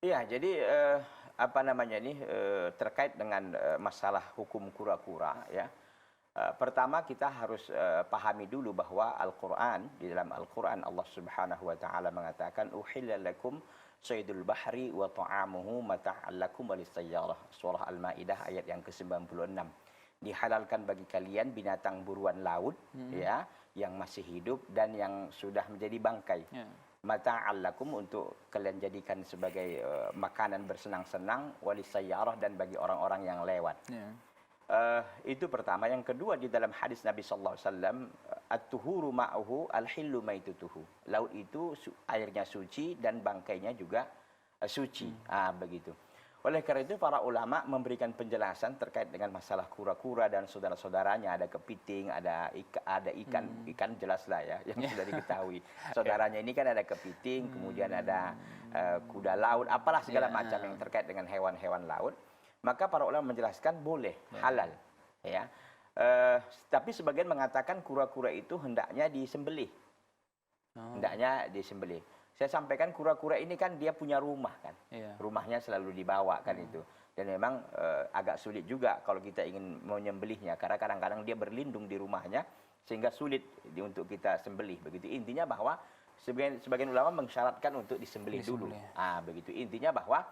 Iya, jadi apa namanya ini terkait dengan masalah hukum kura-kura ya. Pertama kita harus pahami dulu bahwa Al-Qur'an, di dalam Al-Qur'an Allah Subhanahu wa taala mengatakan uhilla lakum saydul bahri wa ta'amuhu mata'an lakum walisayyarah. Surah Al-Maidah ayat yang ke-96. Dihalalkan bagi kalian binatang buruan laut ya yang masih hidup dan yang sudah menjadi bangkai. Ya. Mata'an lakum untuk kalian jadikan sebagai makanan bersenang-senang walisayyarah dan bagi orang-orang yang lewat. Ya. Itu pertama. Yang kedua di dalam hadis Nabi sallallahu alaihi wasallam at-tuhuru ma'uhu al-hillu maitutuhu. Laut itu airnya suci dan bangkainya juga suci. Begitu. Oleh karena itu para ulama memberikan penjelasan terkait dengan masalah kura-kura dan saudara-saudaranya. Ada kepiting, ada ikan jelaslah ya yang sudah diketahui. Saudaranya ini kan ada kepiting, kemudian ada kuda laut, apalah segala macam yang terkait dengan hewan-hewan laut. Maka para ulama menjelaskan boleh, halal. Ya. Tapi sebagian mengatakan kura-kura itu hendaknya disembelih. Hendaknya disembelih. Saya sampaikan kura-kura ini kan dia punya rumah kan. Rumahnya selalu dibawa kan itu. Dan memang agak sulit juga kalau kita ingin menyembelihnya. Karena kadang-kadang dia berlindung di rumahnya sehingga sulit untuk kita sembelih. Begitu intinya bahwa sebagian ulama mensyaratkan untuk disembelih dulu. Begitu intinya bahwa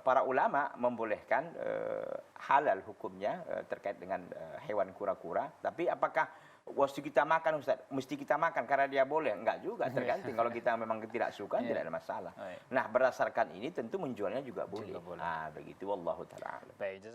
para ulama membolehkan halal hukumnya terkait dengan hewan kura-kura. Tapi apakah waktu kita makan Ustaz, mesti kita makan karena dia boleh? Enggak juga, tergantung. Kalau kita memang tidak suka tidak ada masalah. Nah, berdasarkan ini tentu menjualnya juga boleh. Begitu wallahu taala. Baik,